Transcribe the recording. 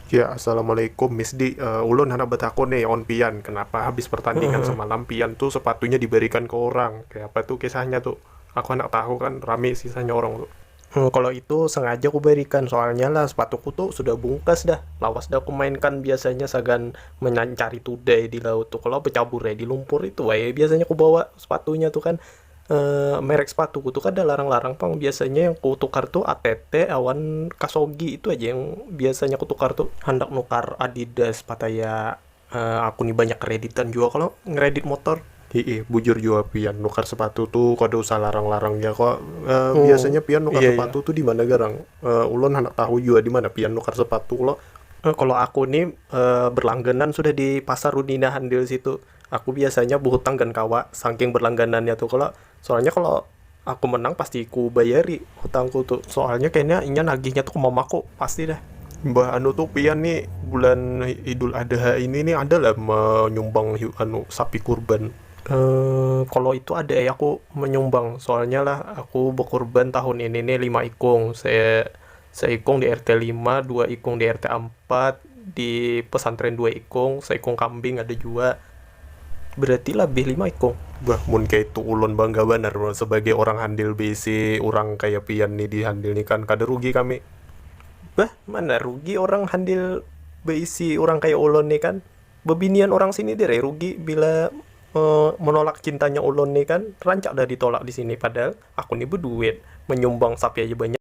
Ya, assalamualaikum Miss Di. Ulun hendak bertakon nih on Pian. Kenapa habis pertandingan Heeh. semalam Pian tuh sepatunya diberikan ke orang? Kayak apa tuh kisahnya tuh? Aku hendak tahu kan rame sisanya orang tuh. Kalau itu sengaja aku berikan soalnya lah sepatuku tuh sudah bungkas dah. Lawas dah aku mainkan biasanya sagan mencari tudai di laut tuh. Kalau bercabur ya di lumpur itu, wae biasanya aku bawa sepatunya tuh kan. Merek sepatuku tuh kan ada larang-larang pang, biasanya yang ku tukar tuh ATT awan Kasogi itu aja yang biasanya aku tukar tuh. Hendak nukar Adidas Pataya. Aku nih banyak kreditan juga kalau ngeredit motor. Bujur juga Pian nukar sepatu tuh kode usah larang-larangnya kok. Oh, Biasanya Pian nukar iya iya. sepatu tuh di mana garang? Ulun hendak tahu juga di mana Pian nukar sepatu lo. Kalau aku nih berlangganan sudah di pasar Udina Handil situ. Aku biasanya berhutang dan kawa saking berlangganannya tuh. Soalnya kalau aku menang pasti ku bayari hutangku tuh. Soalnya kayaknya inya nagihnya tuh ke mamaku pasti dah. Mbah anu tuh Pian nih bulan Idul Adha ini nih ada lah menyumbang anu sapi kurban. Kalau itu ada ya aku menyumbang. Soalnya lah aku berkorban tahun ini nih 5 ikung. Seikung di RT 5, 2 ikung di RT 4, di pesantren 2 ikung, seikung kambing ada juga. Berarti lebih 5 ikung. Bah, mun kayak itu ulun bangga banar sebagai orang handil BC, orang kayak Pian nih di handil nih kan kada rugi kami. Bah, mana rugi orang handil beisi orang kayak ulon nih kan. Bebinian orang sini deh rugi bila menolak cintanya ulon nih kan. Rancak dah ditolak di sini padahal aku nih berduit menyumbang sapi aja banyak.